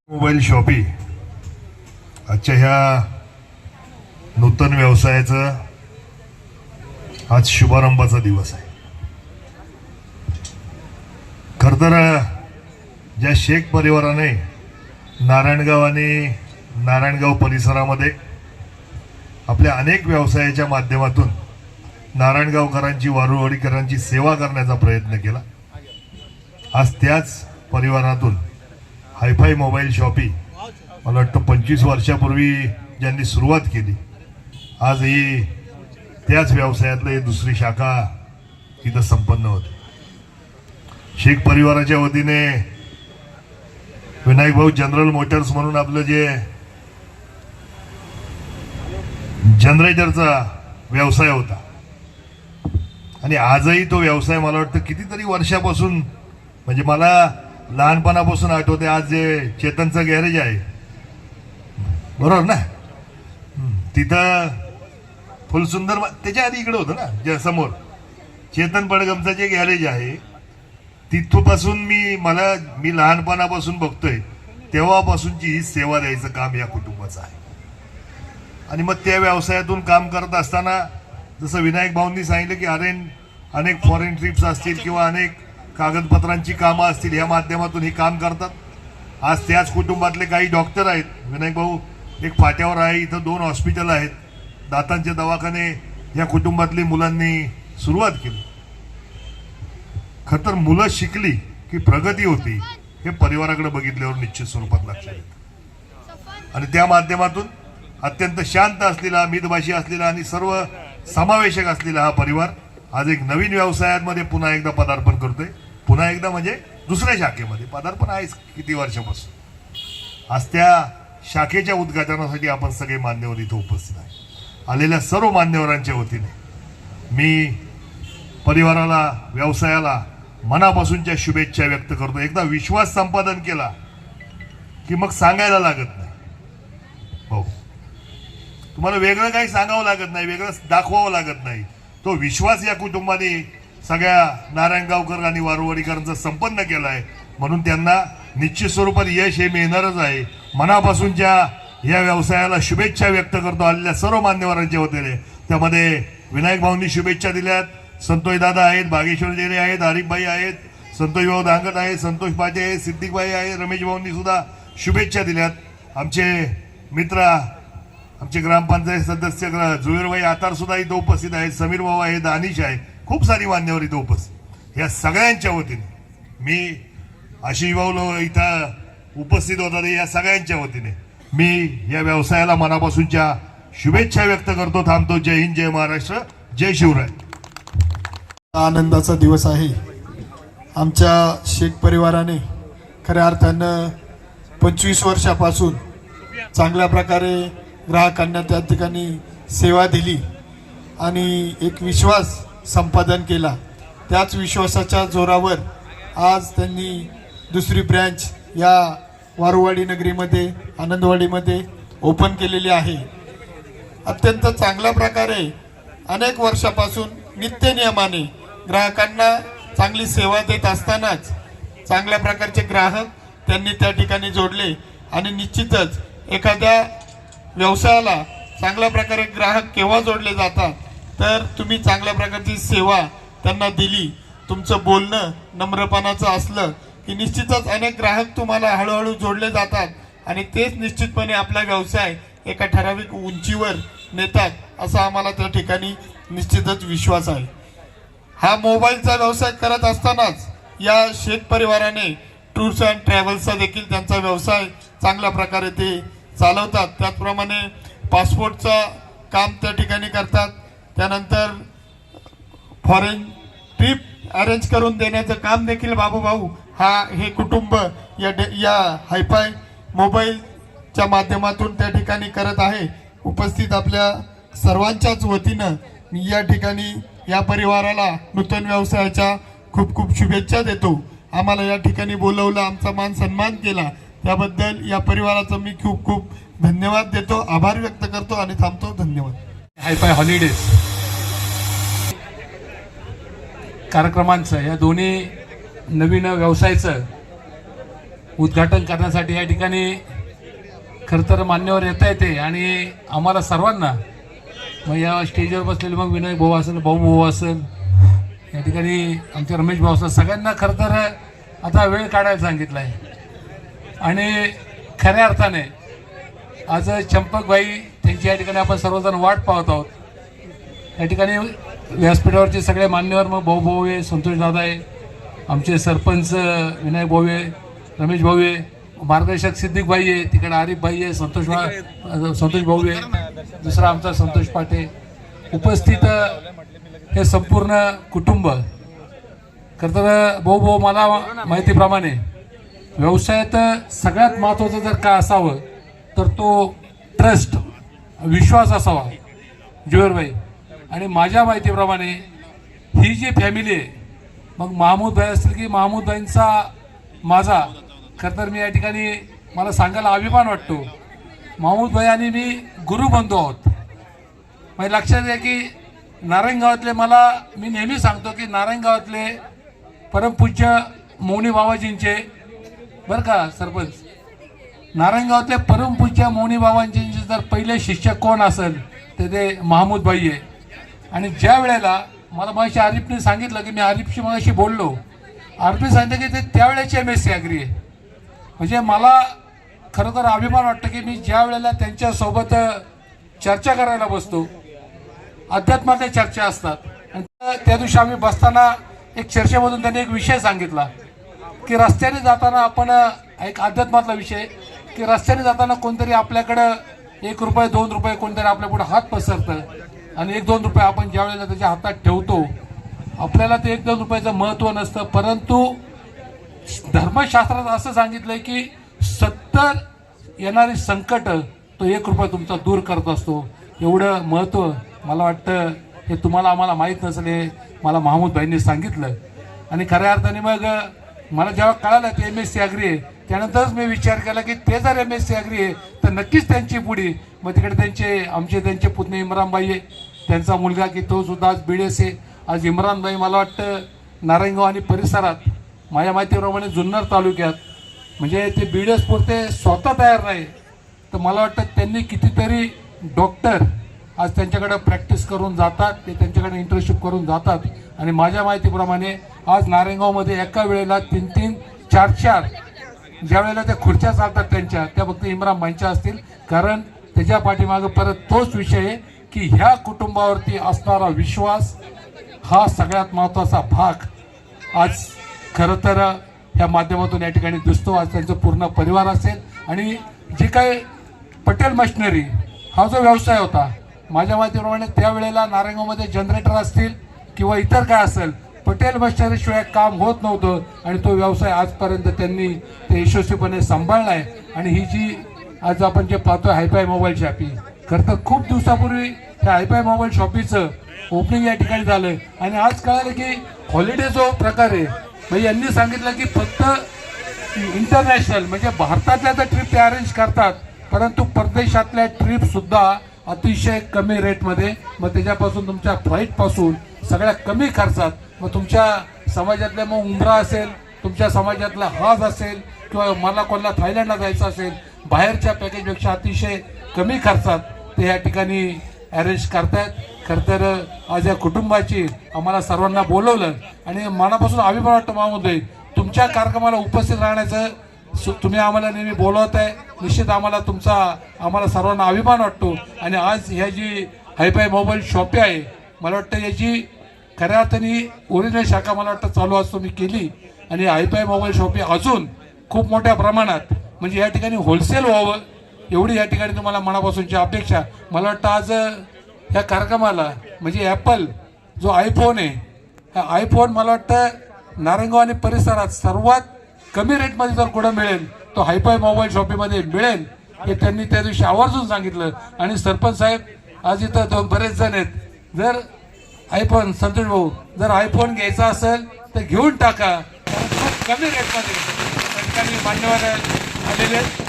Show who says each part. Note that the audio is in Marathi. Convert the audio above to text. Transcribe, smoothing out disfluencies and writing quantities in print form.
Speaker 1: मोबाईल शॉपी आजच्या ह्या नूतन व्यवसायाचा आज शुभारंभाचा दिवस आहे। खरं तर ज्या शेख परिवाराने नारायणगाव आणि नारायणगाव परिसरामध्ये आपल्या अनेक व्यवसायाच्या माध्यमातून नारायणगावकरांची वारुवाडीकरांची सेवा करण्याचा प्रयत्न केला, आज त्याच परिवारातून हायफाय मोबाईल शॉपी मला वाटतं 25 वर्षापूर्वी ज्यांनी सुरुवात केली, आज ही त्याच व्यवसायातली दुसरी शाखा इथं संपन्न होते। शेख परिवाराच्या वतीने विनायक भाऊ जनरल मोटर्स म्हणून आपलं जे जनरेटरचा व्यवसाय होता आणि आजही तो व्यवसाय मला वाटतं कितीतरी वर्षापासून, म्हणजे मला लहानपणापासून आठवते, आज जे चेतनचं गॅरेज आहे बरोबर ना, तिथं फुलसुंदर त्याच्या आधी इकडे होतं ना, ज्या समोर चेतन पडगमचं जे गॅरेज आहे तिथपासून मी लहानपणापासून बघतोय, तेव्हापासूनची ही सेवा द्यायचं काम या कुटुंबाचं आहे। आणि मग त्या व्यवसायातून काम करत असताना जसं विनायक भाऊंनी सांगितलं की अनेक फॉरेन ट्रिप्स असतील किंवा अनेक कागदपत्रांची कामं असतील, या माध्यमातून हे काम करतात। आज त्याच कुटुंबातले काही डॉक्टर आहेत, विनायक भाऊ एक फाट्यावर आहे, इथं 2 हॉस्पिटल आहेत, दातांचे दवाखाने या कुटुंबातली मुलांनी सुरुवात केली। खरं तर मुलं शिकली की प्रगती होती हे परिवाराकडे बघितल्यावर निश्चित स्वरूपात लक्षात येतं। आणि त्या माध्यमातून अत्यंत शांत असलेला, मितभाषी असलेला आणि सर्व समावेशक असलेला हा परिवार आज एक नवीन व्यवसायामध्ये पुन्हा एकदा पदार्पण करतोय। पुन्हा एकदा म्हणजे दुसऱ्या शाखेमध्ये पदार्पण आहेच किती वर्षापासून। आज त्या शाखेच्या उद्घाटनासाठी आपण सगळे मान्यवर इथं उपस्थित आहे। आलेल्या सर्व मान्यवरांच्या वतीने मी परिवाराला, व्यवसायाला मनापासूनच्या शुभेच्छा व्यक्त करतो। एकदा विश्वास संपादन केला की मग सांगायला लागत नाही, हो, तुम्हाला वेगळं काही सांगावं लागत नाही, वेगळं दाखवावं लागत नाही। तो विश्वास या कुटुंबाने सगळ्या नारायणगावकर आणि वारुवाडीकरांचा संपन्न केला आहे, म्हणून त्यांना निश्चित स्वरूपात यश हे मिळणारच आहे। मनापासूनच्या या व्यवसायाला शुभेच्छा व्यक्त करतो आलेल्या सर्व मान्यवरांच्या वतीने। त्यामध्ये विनायक भाऊंनी शुभेच्छा दिल्यात, संतोष दादा आहेत, बागेश्वर जेरे आहेत, हरीफभाई आहेत, संतोष भाऊ दांगट आहेत, संतोष पाटे आहेत, सिद्दीकभाई आहेत, रमेश भाऊंनी सुद्धा शुभेच्छा दिल्यात। आमचे मित्र, आमचे ग्रामपंचायत सदस्य जुवेरभाई आतार सुद्धा इथं उपस्थित आहेत, समीर भाऊ आहे, दानिश आहे, खूप सारी मान्यवर इथं उपस्थित। या सगळ्यांच्या वतीने मी आशिष भाऊ इथं उपस्थित होतात, या सगळ्यांच्या वतीने मी या व्यवसायाला मनापासूनच्या शुभेच्छा व्यक्त करतो। थांबतो। जय हिंद, जय महाराष्ट्र, जय शिवराय।
Speaker 2: आनंदाचा दिवस आहे। आमच्या शेख परिवाराने खऱ्या अर्थानं 25 वर्षापासून चांगल्या प्रकारे ग्राहकांना त्या ठिकाणी सेवा दिली आणि एक विश्वास संपादन केला। त्याच विश्वासाच्या जोरावर आज त्यांनी दुसरी ब्रँच या वारुवाडी नगरीमध्ये, आनंदवाडीमध्ये ओपन केलेली आहे। अत्यंत चांगल्या प्रकारे अनेक वर्षापासून नित्य नियमाने ग्राहकांना चांगली सेवा देत असतानाच चांगल्या प्रकारचे ग्राहक त्यांनी त्या ठिकाणी जोडले आणि निश्चितच एखाद्या व्यवसायाला चांगल्या प्रकारे ग्राहक केव्हा जोडले जातात तर तुम्ही चांगल्या प्रकारची सेवा त्यांना दिली, तुमचं बोलणं नम्रपणाचं असलं की निश्चितच अनेक ग्राहक तुम्हाला हळूहळू जोडले जातात आणि तेच निश्चितपणे आपला व्यवसाय एका ठराविक उंचीवर नेतात, असा आम्हाला त्या ठिकाणी निश्चितच विश्वास आहे। हा मोबाईलचा व्यवसाय करत असतानाच या शेख परिवाराने टूर्स अँड ट्रॅव्हल्सचा देखील त्यांचा व्यवसाय चांगल्या प्रकारे ते चालवतात। त्याचप्रमाणे पासपोर्टचा काम त्या ठिकाणी करतात, त्यानंतर फॉरेन ट्रिप अरेंज करून देण्याचं काम देखील बाबूभाऊ हे कुटुंब या हायफाय मोबाईलच्या माध्यमातून त्या ठिकाणी करत आहे। उपस्थित आपल्या सर्वांच्याच वतीनं मी या ठिकाणी या परिवाराला नूतन व्यवसायाच्या खूप खूप शुभेच्छा देतो। आम्हाला या ठिकाणी बोलवलं, आमचा मान सन्मान केला, त्याबद्दल या परिवाराचं मी खूप खूप धन्यवाद देतो, आभार व्यक्त करतो आणि थांबतो। धन्यवाद।
Speaker 3: हायफाय हॉलिडेज कार्यक्रमांचं, या दोन्ही नवीन व्यवसायाचं उद्घाटन करण्यासाठी या ठिकाणी खरं तर मान्यवर येता येते आणि आम्हाला सर्वांना, मग या स्टेजवर बसलेले मग विनय भाऊ असेल, भाऊ असेल, या ठिकाणी आमचे रमेश भाऊ असेल, सगळ्यांना खरं तर आता वेळ काढायला सांगितला आहे. आणि खऱ्या अर्थाने आज चंपकबाई त्यांची या ठिकाणी आपण सर्वजण वाट पाहत आहोत. या ठिकाणी व्यासपीठावरचे सगळे मान्यवर, मग भाऊ आहे, संतोष दादा आहे, आमचे सरपंच विनायक भाऊ आहे, रमेश भाऊ आहे, मार्गदर्शक सिद्दीकबाई आहे, तिकडे आरिफबाई आहे, संतोष भाऊ आहे, दुसरा आमचा संतोष पाटे, उपस्थित हे संपूर्ण कुटुंब. खरं तर भाऊ मला माहितीप्रमाणे व्यवसायात सगळ्यात महत्त्वाचं जर का असावं तर तो ट्रस्ट, विश्वास असावा जुवेरबाई. आणि माझ्या माहितीप्रमाणे ही जी फॅमिली आहे, मग महमूदभाई असतील की महमूदभाईंचा माझा, खरं तर मी या ठिकाणी मला सांगायला अभिमान वाटतो, महमूदभाई आणि मी गुरुबंधू आहोत. म्हणजे लक्षात घ्या की नारायणगावातले, मी नेहमी सांगतो की नारायणगावातले परमपूज्य मौनी बाबाजींचे, बरं का सरपंच, नारायणगावातले परमपूज्य मौनी बाबांचे जर पहिले शिष्य कोण असेल तर ते महमूदभाई आहे. आणि ज्या वेळेला मला मगाशी आरिफने सांगितलं की मी आरिफशी मगाशी बोललो, आरिफने सांगितलं की ते त्यावेळेचे MSc ॲग्री आहे. म्हणजे मला खरोखर अभिमान वाटतं की मी ज्या वेळेला त्यांच्यासोबत चर्चा करायला बसतो, अध्यात्माच्या चर्चा असतात, आणि त्या दिवशी आम्ही बसताना एक चर्चेमधून त्यांनी एक विषय सांगितला की रस्त्याने जाताना आपण, एक अध्यात्मातला विषय, की रस्त्याने जाताना कोणतरी आपल्याकडं 1 रुपये 2 रुपये कोणतरी आपल्या पुढे हात पसरतं, आणि 1-2 रुपये आपण ज्या वेळेला त्याच्या हातात ठेवतो, आपल्याला ते 1-2 रुपयाचं महत्त्व नसतं. परंतु धर्मशास्त्रात असं सांगितलंय की 70 येणारी संकट तो 1 रुपया तुमचा दूर करत असतो. एवढं महत्त्व मला वाटतं हे तुम्हाला आम्हाला माहीत नसेल, हे मला महमूदभाईंनी सांगितलं. आणि खऱ्या अर्थाने मग मला जेव्हा कळालं ते MSc ॲग्री आहे, त्यानंतरच मी विचार केला की ते जर MSc ॲग्री आहे तर नक्कीच त्यांची पुढी, मग तिकडे त्यांचे पुतणे इम्रानबाई आहे, त्यांचा मुलगा की तो सुद्धा आज BDS आहे. आज इम्रानबाई मला वाटतं नारायणगाव आणि परिसरात, माझ्या माहितीप्रमाणे जुन्नर तालुक्यात, म्हणजे ते BDS पुरते स्वतः तयार नाही, तर मला वाटतं त्यांनी कितीतरी डॉक्टर आज त्यांच्याकडे प्रॅक्टिस करून जातात, ते त्यांच्याकडे इंटर्नशिप करून जातात. आणि माझ्या माहितीप्रमाणे आज नारायणगावमध्ये एका वेळेला 3-3, 4-4 ज्या वेळेला त्या खुर्च्या चालतात त्यांच्या, त्या फक्त इम्रानबाईंच्या असतील. कारण त्याच्या पाठीमागं परत तोच विषय आहे की ह्या कुटुंबावरती असणारा विश्वास हा सगळ्यात महत्त्वाचा भाग आज खरं तर ह्या माध्यमातून या ठिकाणी दिसतो. आज त्यांचं पूर्ण परिवार असेल, आणि जे काही पटेल मशिनरी हा जो व्यवसाय होता, माझ्या माहितीप्रमाणे त्यावेळेला नारायणगावमध्ये जनरेटर असतील किंवा इतर काय असेल, पटेल मशिनरीशिवाय काम होत नव्हतं. आणि तो व्यवसाय आजपर्यंत त्यांनी ते यशस्वीपणे सांभाळला आहे. आणि ही जी आज आपण जे पाहतोय हायफाय मोबाईल शॉपी, खरं तर खूप दिवसापूर्वी त्या हायफाय मोबाईल शॉपीचं ओपनिंग या ठिकाणी झालं. आणि आज कळालं की हॉलिडे जो प्रकार आहे, म्हणजे यांनी सांगितलं की फक्त इंटरनॅशनल म्हणजे भारतातल्या तर ट्रिप ते अरेंज करतात, परंतु परदेशातल्या ट्रिपसुद्धा अतिशय कमी रेटमध्ये, मग त्याच्यापासून तुमच्या फ्लाईटपासून सगळ्या कमी खर्चात, मग तुमच्या समाजातल्या मग उमरा असेल, तुमच्या समाजातला हाज असेल, किंवा मला कोणाला थायलंडला जायचं असेल, बाहेरच्या पॅकेजपेक्षा अतिशय कमी खर्चात ते या ठिकाणी अरेंज करतायत. खरं तर आज या कुटुंबाची आम्हाला सर्वांना बोलवलं, आणि मनापासून अभिमान वाटतो महमूदभाई, तुमच्या कार्यक्रमाला उपस्थित राहण्याचं तुम्ही आम्हाला नेहमी बोलवत आहे. निश्चित आम्हाला सर्वांना अभिमान वाटतो. आणि आज ह्या जी हायफाय मोबाईल शॉपी आहे, मला वाटतं याची खऱ्या अर्थाने ओरिजिनल शाखा मला वाटतं चालू असतो मी केली. आणि हायफाय मोबाईल शॉपी अजून खूप मोठ्या प्रमाणात म्हणजे या ठिकाणी होलसेल व्हावं, एवढी या ठिकाणी तुम्हाला मनापासूनची अपेक्षा. मला वाटतं आज ह्या कार्यक्रमाला म्हणजे ॲपल जो आयफोन आहे, हा आयफोन मला वाटतं नारायणगाव आणि परिसरात सर्वात कमी रेटमध्ये जर कुठं मिळेल तो हायफाय मोबाईल शॉपीमध्ये मिळेल, हे त्यांनी त्या दिवशी आवर्जून सांगितलं. आणि सरपंच साहेब आज इथं बरेच जण आहेत, जर आयफोन, संतोष भाऊ, जर आयफोन घ्यायचा असेल तर घेऊन टाका, खूप कमी रेटमध्ये त्या ठिकाणी मान्यवर आलेले आहेत.